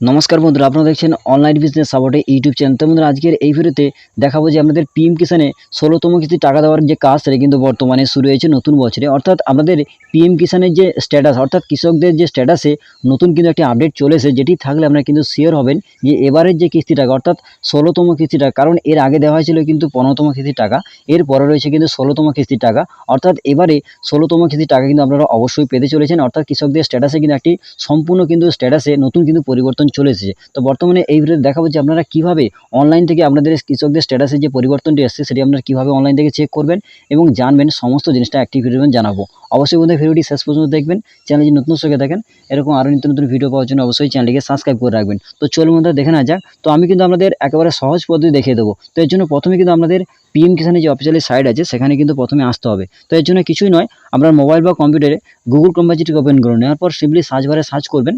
নমস্কার বন্ধুরা, আপনারা দেখছেন অনলাইন বিজনেস সাপোর্টে ইউটিউব চ্যানেল। তো বন্ধুরা, আজকের এই ভিডিওতে দেখাবো যে আমাদের পিএম কিষানে 16তম কিস্তি টাকা দেওয়ার যে কাজ সেটা কিন্তু বর্তমানে শুরু হয়েছে নতুন বছরে। অর্থাৎ আমাদের পিএম কিষানের যে স্ট্যাটাস, অর্থাৎ কৃষকদের যে স্ট্যাটাসে নতুন কিন্তু একটি আপডেট চলেছে, যেটি থাকলে আপনারা কিন্তু শিওর হবেন যে এবারের যে কিস্তি টাকা অর্থাৎ 16তম কিস্তি টাকা, কারণ এর আগে দেওয়া হয়েছিল কিন্তু 15তম কিস্তি টাকা, এর পরে রয়েছে কিন্তু 16তম কিস্তির টাকা। অর্থাৎ এবারে 16তম কিস্তির টাকা কিন্তু আপনারা অবশ্যই পেতে চলেছেন। অর্থাৎ কৃষকদের স্ট্যাটাসে কিন্তু একটি সম্পূর্ণ কিন্তু স্ট্যাটাসে নতুন কিন্তু পরিবর্তন চলে এসেছে। তো বর্তমানে এই ভিডিওতে দেখাবো যে আপনারা কিভাবে অনলাইন থেকে আপনাদের কৃষকদের স্ট্যাটাসে যে পরিবর্তনটি এসেছে সেটি আপনারা কিভাবে অনলাইন থেকে চেক করবেন এবং জানবেন, সমস্ত জিনিসটা একটি ভিডিও জানাবো। অবশ্যই বন্ধুরা ভিডিওটি শেষ পর্যন্ত দেখবেন। চ্যানেল যদি নতুন সঙ্গে দেখেন, এরকম আরও নিত্য নতুন ভিডিও পাওয়ার জন্য অবশ্যই চ্যানেলটিকে সাবস্ক্রাইব করে রাখবেন। তো চলুন বন্ধুরা দেখে না যাক। তো আমি কিন্তু আপনাদের একেবারে সহজ পদ্ধতি দেখিয়ে দেবো। তো এর জন্য প্রথমে কিন্তু আমাদের পিএম কিষানের যে অফিসিয়ালি সাইট আছে সেখানে কিন্তু প্রথমে আসতে হবে। তো এর জন্য কিছুই নয়, আপনার মোবাইল বা কম্পিউটারে গুগল ক্রোম বাজিটিকে ওপেন করে নেওয়ার পর সিম্পলি সার্চ বারে সার্চ করবেন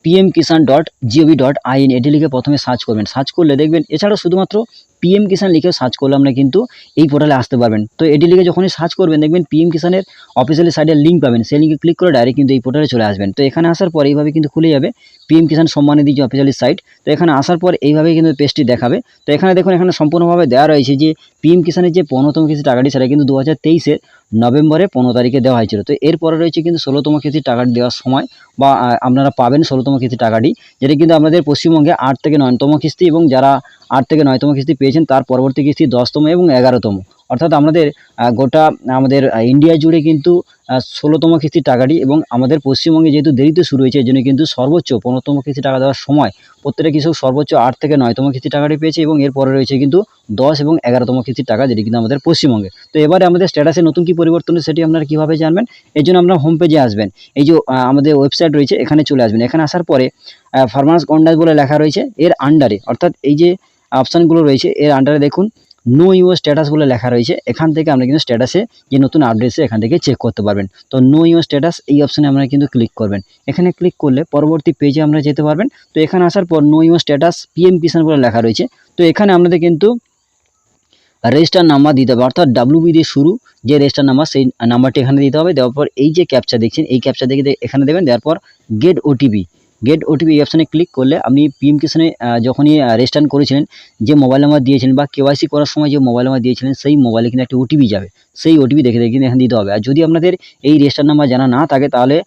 pmkisan.gov.in, এটি লিখে প্রথমে সার্চ করবেন। সার্চ করলে দেখবেন, এছাড়াও শুধুমাত্র পিএম কিষান লিখেও সার্চ করলে আমরা কিন্তু এই পোর্টালে আসতে পারবেন। তো এটি লিখে যখনই সার্চ করবেন দেখবেন পিএম কিষানের অফিসিয়ালি সাইটের লিঙ্ক পাবেন, সেই লিঙ্কে ক্লিক করে ডাইরেক্ট কিন্তু এই পোর্টালে চলে আসবেন। তো এখানে আসার পর এইভাবে কিন্তু খুলে যাবে পিএম কিষান সম্মান নিধি যে অফিসিয়ালি সাইট। তো এখানে আসার পর এইভাবে কিন্তু পেজটি দেখাবে। তো এখানে দেখুন, এখানে সম্পূর্ণভাবে দেওয়া রয়েছে যে পিএম কিষানের যে 15তম কিস্তি টাকাটি সেটা কিন্তু 2023-এর নভেম্বরের 15 তারিখে দেওয়া হয়েছিল। তো এরপরে রয়েছে কিন্তু 16তম কিস্তির টাকাটি দেওয়ার সময়, বা আপনারা পাবেন 16তম কিস্তি টাকাটি, যেটা কিন্তু আমাদের পশ্চিমবঙ্গে 8 থেকে 9তম কিস্তি, এবং যারা 8 থেকে 9তম কিস্তি পেয়েছেন তার পরবর্তী কিস্তি 10তম এবং 11তম। অর্থাৎ আমাদের গোটা আমাদের ইন্ডিয়া জুড়ে কিন্তু 16তম কিস্তির টাকাটি, এবং আমাদের পশ্চিমবঙ্গে যেহেতু দেরিতে শুরু হয়েছে, এই জন্য কিন্তু সর্বোচ্চ 15তম কিস্তি টাকা দেওয়ার সময় প্রত্যেকটা কৃষক সর্বোচ্চ 8 থেকে 9তম কিস্তি টাকাটি পেয়েছে, এবং এরপরে রয়েছে কিন্তু 10 এবং 11তম কিস্তির টাকা, যেটি কিন্তু আমাদের পশ্চিমবঙ্গে। তো এবারে আমাদের স্ট্যাটাসে নতুন কি পরিবর্তন সেটি আপনারা কীভাবে জানবেন? এর জন্য আপনারা হোম পেজে আসবেন। এই যে আমাদের ওয়েবসাইট রয়েছে, এখানে চলে আসবেন। এখানে আসার পরে ফার্মার্স কন্ডাক্ট বলে লেখা রয়েছে, এর আন্ডারে অর্থাৎ এই যে অপশানগুলো রয়েছে এর আন্ডারে দেখুন নো ইউর স্ট্যাটাস বলে লেখা রয়েছে। এখান থেকে আমরা কিন্তু স্ট্যাটাসে যে নতুন আপডেটসে এখান থেকে চেক করতে পারবেন। তো নো ইউর স্ট্যাটাস এই অপশানে আপনারা কিন্তু ক্লিক করবেন। এখানে ক্লিক করলে পরবর্তী পেজে আমরা যেতে পারবেন। তো এখানে আসার পর নো ইউর স্ট্যাটাস পিএম কিষান বলে লেখা রয়েছে। তো এখানে আপনাদের কিন্তু রেজিস্টার নাম্বার দিতে হবে, অর্থাৎ ডাব্লিউবি দিয়ে শুরু যে রেজিস্টার নাম্বার, সেই নাম্বারটি এখানে দিতে হবে। দেওয়ার পর এই যে ক্যাপচা দেখছেন, এই ক্যাপচা দেখে এখানে দেবেন। দেওয়ার পর গেট ওটিপি এই অপশানে ক্লিক করলে আপনি পিএম কিষানে যখনই রেজিস্টার করেছিলেন, যে মোবাইল নাম্বার দিয়েছিলেন বা কেওয়াইসি করার সময় যে মোবাইল নাম্বার দিয়েছিলেন, সেই মোবাইলে কিন্তু একটা ওটিপি যাবে। সেই ওটিপি দেখে কিন্তু এখানে দিতে হবে। আর যদি আপনাদের এই রেজিস্টার নাম্বার জানা না থাকে, তাহলে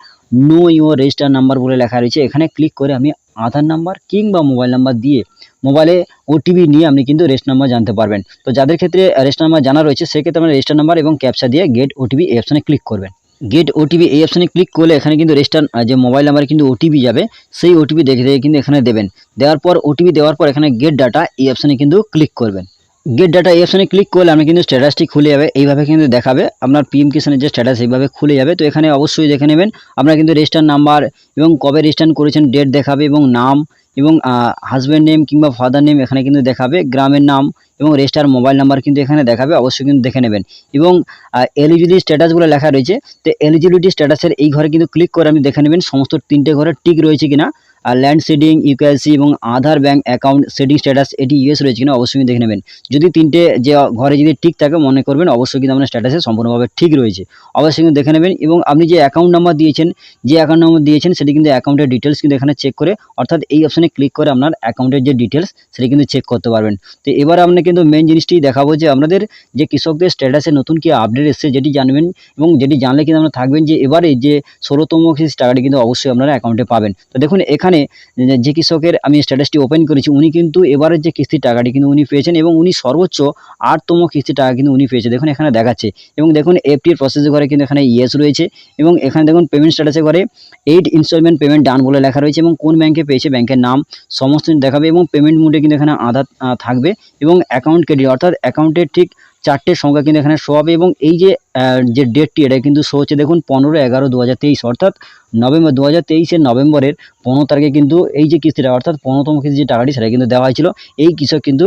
নো ইউর রেজিস্টার নাম্বার বলে লেখা রয়েছে, এখানে ক্লিক করে আপনি আধার নাম্বার কিংবা মোবাইল নাম্বার দিয়ে মোবাইলে ওটিপি নিয়ে আপনি কিন্তু রেজিস্টার নাম্বার জানতে পারবেন। তো যাদের ক্ষেত্রে রেজিস্টার নাম্বার জানা রয়েছে, সেক্ষেত্রে আপনারা রেজিস্টার নাম্বার এবং ক্যাপচা দিয়ে গেট ওটিপি এই অপশানে ক্লিক করবেন। গেট ওটিপি এই অপশানে ক্লিক করলে এখানে কিন্তু রেজিস্টার যে মোবাইল নাম্বারে কিন্তু ওটিপি যাবে, সেই ওটিপি দেখে কিন্তু এখানে দেবেন। দেওয়ার পর ওটিপি দেওয়ার পর এখানে গেট ডাটা এই অপশানে কিন্তু ক্লিক করবেন। গেট ডাটা এই অপশানে ক্লিক করলে আমি কিন্তু স্ট্যাটাসটি খুলে যাবে, এইভাবে কিন্তু দেখাবে আপনার পিএম কিষানের যে স্ট্যাটাস, এইভাবে খুলে যাবে। তো এখানে অবশ্যই দেখে নেবেন আপনারা কিন্তু রেজিস্টার নাম্বার এবং কবে রেজিস্টার করেছেন ডেট দেখাবে, এবং নাম এবং হাজব্যান্ড নেম কিংবা ফাদার নেম এখানে কিন্তু দেখাবে, গ্রামের নাম এবং রেজিস্টার মোবাইল নাম্বার কিন্তু এখানে দেখাবে, অবশ্যই কিন্তু দেখে নেবেন। এবং এলিজিবিলিটি স্ট্যাটাস বলে লেখা রয়েছে। তো এলিজিবিলিটি স্ট্যাটাসের এই ঘরে কিন্তু ক্লিক করে আপনি দেখে নেবেন সমস্ত 3টে ঘরে টিক রয়েছে কিনা, আর ল্যান্ড সেডিং, ইউকেএসি এবং আধার ব্যাঙ্ক অ্যাকাউন্ট সেটিং স্ট্যাটাস এটি ইয়েস রয়েছে কিনা অবশ্যই দেখে নেবেন। যদি 3টে যে ঘরে যদি ঠিক থাকে, মনে করবেন অবশ্যই কিন্তু আপনার স্ট্যাটাসে সম্পূর্ণভাবে ঠিক রয়েছে, অবশ্যই কিন্তু দেখে নেবেন। এবং আপনি যে অ্যাকাউন্ট নাম্বার দিয়েছেন, সেটি কিন্তু অ্যাকাউন্টের ডিটেলস কিন্তু এখানে চেক করে, অর্থাৎ এই অপশানে ক্লিক করে আপনার অ্যাকাউন্টের যে ডিটেলস সেটি কিন্তু চেক করতে পারবেন। তো এবার আপনি কিন্তু মেন জিনিসটি দেখাবো যে আপনাদের যে কৃষকদের স্ট্যাটাসে নতুন কি আপডেট এসেছে, যেটি জানবেন এবং যেটি জানলে কিন্তু আপনারা থাকবেন যে এবারে যে 16তম কিস্তি টাকাটি কিন্তু অবশ্যই আপনারা অ্যাকাউন্টে পাবেন। তো দেখুন, এখানে যে কৃষকের আমি স্ট্যাটাসটি ওপেন করেছি, উনি কিন্তু এবারের যে কিস্তির টাকাটি কিন্তু উনি পেয়েছেন, এবং উনি সর্বোচ্চ 8তম কিস্তির টাকা কিন্তু উনি পেয়েছে, দেখুন এখানে দেখাচ্ছে। এবং দেখুন এফটির প্রসেস ঘরে কিন্তু এখানে ইয়েস রয়েছে, এবং এখানে দেখুন পেমেন্ট স্ট্যাটাসে ঘরে 8 ইনস্টলমেন্ট পেমেন্ট ডান বলে লেখা রয়েছে, এবং কোন ব্যাংকে পেয়েছে, ব্যাংকের নাম সমস্ত দেখাবে, এবং পেমেন্ট মোডে কিন্তু এখানে আধার থাকবে, এবং অ্যাকাউন্ট ক্রেডিট অর্থাৎ অ্যাকাউন্টের ঠিক 4টে সংখ্যা কিন্তু এখানে শো হবে। এবং এই যে ডেটটি এটা কিন্তু শো হচ্ছে দেখুন 15/11/2023, অর্থাৎ নভেম্বর 2023-এর নভেম্বরের 15 তারিখে কিন্তু এই যে কিস্তিটা অর্থাৎ 15তম কিস্তি যে টাকাটি সেটা কিন্তু দেওয়া হয়েছিল। এই কৃষক কিন্তু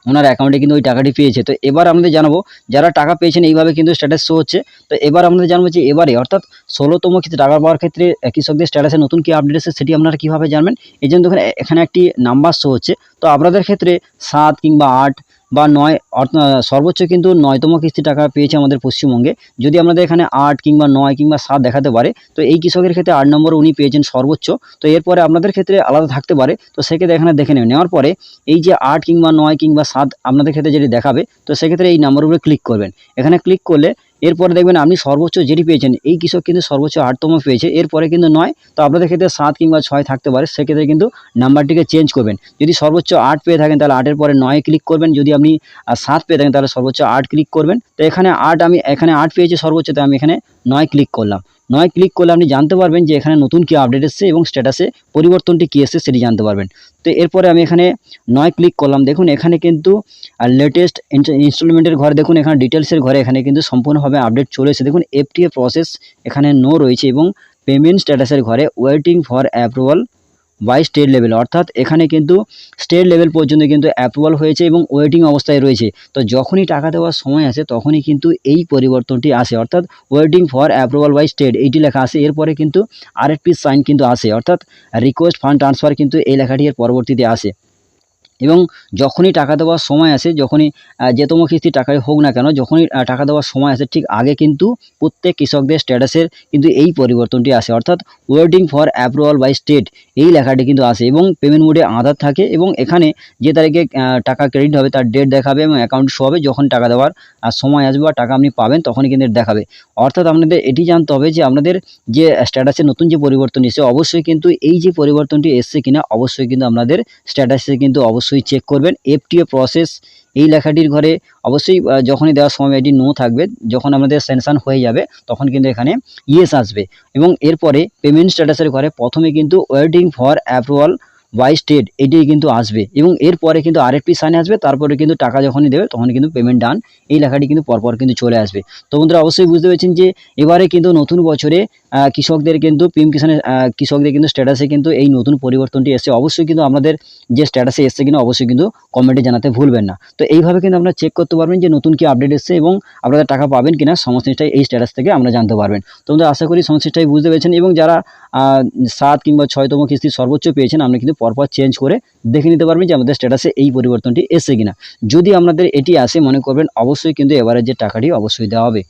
ওনার অ্যাকাউন্টে কিন্তু ওই টাকাটি পেয়েছে। তো এবার আমাদের জানাবো যারা টাকা পেয়েছেন, এইভাবে কিন্তু স্ট্যাটাস শো হচ্ছে। তো এবার আমাদের জানবো যে এবারে অর্থাৎ 16তম কিস্তি টাকা পাওয়ার ক্ষেত্রে কৃষকদের স্ট্যাটাসে নতুন কি আপডেট এসেছে সেটি আপনারা কীভাবে জানবেন? এই জন্য দেখুন এখানে একটি নাম্বার শো হচ্ছে। তো আপনাদের ক্ষেত্রে 7 কিংবা 8 বা 9 সর্বোচ্চ কিন্তু 9তম কিস্তি টাকা পেয়েছে আমাদের পশ্চিমবঙ্গে। যদি আমাদের এখানে 8 কিংবা 9 কিংবা 7 দেখাতে পারে, তো এই কৃষকের ক্ষেত্রে 8 নম্বর উনি পেয়েছেন সর্বোচ্চ। তো এরপরে আপনাদের ক্ষেত্রে আলাদা থাকতে পারে, তো সেক্ষেত্রে এখানে দেখে নেবেন। নেওয়ার পরে এই যে 8 কিংবা 9 কিংবা 7 আপনাদের ক্ষেত্রে যেটি দেখাবে, তো সেক্ষেত্রে এই নাম্বারের উপরে ক্লিক করবেন। এখানে ক্লিক করলে এরপরে দেখবেন আপনি সর্বোচ্চ যেটি পেয়েছেন, এই কৃষক কিন্তু সর্বোচ্চ 8তম পেয়েছে, এরপরে কিন্তু 9। তো আপনাদের ক্ষেত্রে 7 কিংবা 6 থাকতে পারে, সেক্ষেত্রে কিন্তু নাম্বারটিকে চেঞ্জ করবেন। যদি সর্বোচ্চ 8 পেয়ে থাকেন তাহলে 8-এর পরে 9 ক্লিক করবেন। যদি আপনি 7 পেয়ে থাকেন তাহলে সর্বোচ্চ 8 ক্লিক করবেন। তো এখানে 8 আমি এখানে 8 পেয়েছি সর্বোচ্চ, তো আমি এখানে 9 ক্লিক করলাম। 9 ক্লিক করলে আপনি জানতে পারবেন যে এখানে নতুন কি আপডেট এসেছে এবং স্ট্যাটাসে পরিবর্তনটি কী এসেছে সেটি জানতে পারবেন। তো এরপরে আমি এখানে 9 ক্লিক করলাম। দেখুন এখানে কিন্তু লেটেস্ট ইনস্টলমেন্টের ঘরে দেখুন, এখানে ডিটেলসের ঘরে এখানে কিন্তু সম্পূর্ণভাবে আপডেট চলে এসেছে। দেখুন এফটিএ প্রসেস এখানে নো রয়েছে এবং পেমেন্ট স্ট্যাটাসের ঘরে waiting for approval by state level, অর্থাৎ এখানে কিন্তু স্টেট লেভেল পর্যন্ত কিন্তু অ্যাপ্রুভাল হয়েছে এবং ওয়েটিং অবস্থায় রয়েছে। তো যখনই টাকা দেওয়ার সময় আসে তখনই কিন্তু এই পরিবর্তনটি আসে, অর্থাৎ waiting for approval by state এইটি লেখা আসে। এরপরে কিন্তু আরএফপি সাইন কিন্তু আসে, অর্থাৎ রিকোয়েস্ট ফান্ড ট্রান্সফার কিন্তু এই লেখাটি এর পরবর্তীতে আসে। এবং যখনই টাকা দেওয়ার সময় আসে, যখনই যেতম কিস্তির টাকাই হোক না কেন, যখনই টাকা দেওয়ার সময় আসে ঠিক আগে কিন্তু প্রত্যেক কৃষকদের স্ট্যাটাসের কিন্তু এই পরিবর্তনটি আসে, অর্থাৎ waiting for approval by state এই লেখাটি কিন্তু আসে এবং পেমেন্ট মোডে আধার থাকে এবং এখানে যে তারিখে টাকা ক্রেডিট হবে তার ডেট দেখাবে এবং অ্যাকাউন্ট শো হবে। যখন টাকা দেওয়ার সময় আসবে বা টাকা আপনি পাবেন তখনই কিন্তু দেখাবে। অর্থাৎ আপনাদের এটি জানতে হবে যে আপনাদের যে স্ট্যাটাসে নতুন যে পরিবর্তন এসেছে, অবশ্যই কিন্তু এই যে পরিবর্তনটি এসছে কিনা অবশ্যই কিন্তু আপনাদের স্ট্যাটাসে কিন্তু অবশ্যই চেক করবেন। এফটিএ প্রসেস এই লেখাটির ঘরে অবশ্যই যখনই দেওয়ার সময় এটি নো থাকবে, যখন আমাদের স্যাংশন হয়ে যাবে তখন কিন্তু এখানে ইয়েস আসবে এবং এরপরে পেমেন্ট স্ট্যাটাসের ঘরে প্রথমে কিন্তু waiting for approval by state এটিই কিন্তু আসবে এবং এরপরে কিন্তু আরএফপি সাইন আসবে। তারপরে কিন্তু টাকা যখনই দেবে তখন কিন্তু পেমেন্ট ডান এই লেখাটি কিন্তু পরপর কিন্তু চলে আসবে। তো বন্ধুরা অবশ্যই বুঝতে পেরেছেন যে এবারে কিন্তু নতুন বছরে কৃষকদের কিন্তু পিএম কিষানের কৃষকদের কিন্তু স্ট্যাটাসে কিন্তু এই নতুন পরিবর্তনটি এসেছে। অবশ্যই কিন্তু আপনাদের যে স্ট্যাটাসে এসছে কিনা অবশ্যই কিন্তু কমেন্টে জানাতে ভুলবেন না। তো এইভাবে কিন্তু আপনারা চেক করতে পারবেন যে নতুন কি আপডেট এসছে এবং আপনারা টাকা পাবেন কিনা, সমস্ত জিনিসটাই এই স্ট্যাটাস থেকে আমরা জানতে পারবেন। তো বন্ধুরা আশা করি সমস্ত জিনিসটাই বুঝতে পেরেছেন এবং যারা 7 কিংবা 6তম কিস্তি সর্বোচ্চ পেয়েছেন আপনি কিন্তু পরপর চেঞ্জ করে দেখে নিতে পারবেন যে আমাদের স্ট্যাটাসে এই পরিবর্তনটি এসছে কিনা। যদি আপনাদের এটি আসে মনে করবেন অবশ্যই কিন্তু এবারে যে টাকাটি অবশ্যই দেওয়া হবে।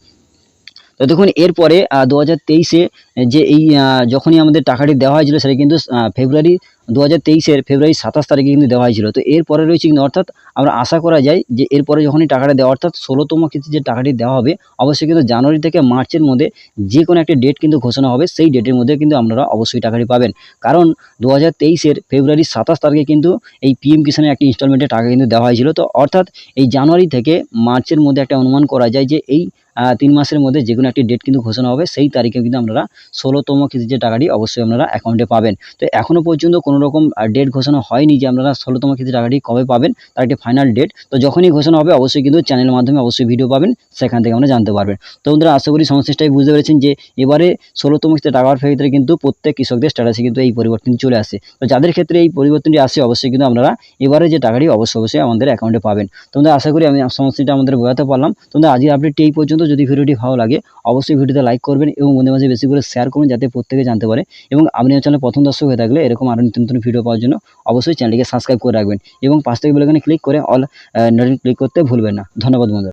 তো দেখুন এরপরে 2023-এ যে এই যখনই আমাদের টাকাটি দেওয়া হয়েছিল সেটা কিন্তু ফেব্রুয়ারি 2023-এর ফেব্রুয়ারি 27 তারিখে কিন্তু দেওয়া হয়েছিল। তো এরপরে রয়েছে কিন্তু, অর্থাৎ আমরা আশা করা যায় যে এরপরে যখনই টাকাটা দেওয়া, অর্থাৎ 16তম কিস্তি যে টাকাটি দেওয়া হবে অবশ্যই কিন্তু জানুয়ারি থেকে মার্চের মধ্যে যে কোনো একটা ডেট কিন্তু ঘোষণা হবে, সেই ডেটের মধ্যে কিন্তু আপনারা অবশ্যই টাকাটি পাবেন। কারণ 2023-এর ফেব্রুয়ারি 27 তারিখে কিন্তু এই পিএম কিষানের একটি ইনস্টলমেন্টের টাকা কিন্তু দেওয়া হয়েছিল। তো অর্থাৎ এই জানুয়ারি থেকে মার্চের মধ্যে একটা অনুমান করা যায় যে এই 3 মাসের মধ্যে যেকোনো একটি ডেট কিন্তু ঘোষণা হবে, সেই তারিখে কিন্তু আপনারা 16তম কিস্তির যে টাকাটি অবশ্যই আপনারা অ্যাকাউন্টে পাবেন। তো এখনও পর্যন্ত কোনো রকম ডেট ঘোষণা হয়নি যে আপনারা 16তম কিস্তির টাকাটি কবে পাবেন, তার একটি ফাইনাল ডেট। তো যখনই ঘোষণা হবে অবশ্যই কিন্তু চ্যানেলের মাধ্যমে অবশ্যই ভিডিও পাবেন, সেখান থেকে আপনারা জানতে পারবেন। তো বন্ধুরা আশা করি সমস্ত জিনিসটাই বুঝতে পেরেছেন যে এবারে 16তম কিস্তির টাকার ক্ষেত্রে কিন্তু প্রত্যেক কৃষকদের স্ট্যাটাসে কিন্তু এই পরিবর্তন চলে আসে। তো যাদের ক্ষেত্রে এই পরিবর্তনটি আসে অবশ্যই কিন্তু আপনারা এবারে যে টাকাটি অবশ্যই আমাদের অ্যাকাউন্টে পাবেন। তো বন্ধুরা আশা করি আমি সমস্যাটা আমাদের বোঝাতে পারলাম। তো বন্ধুরা আজকের আপডেটটি এই পর্যন্ত। যদি ভিডিওটি ভালো লাগে অবশ্যই ভিডিওতে লাইক করবেন এবং বন্ধুদের মাঝে বেশি করে শেয়ার করুন যাতে প্রত্যেকে জানতে পারে। এবং আপনি আমার চ্যানেলে প্রথম দর্শক হয়ে থাকলে এরকম আরও নতুন নতুন ভিডিও পাওয়ার জন্য অবশ্যই চ্যানেলটিকে সাবস্ক্রাইব করে রাখবেন এবং পাশ থেকে বেল আইকনে ক্লিক করে অল নোটিফিকেশন ক্লিক করতে ভুলবেন না। ধন্যবাদ বন্ধুরা।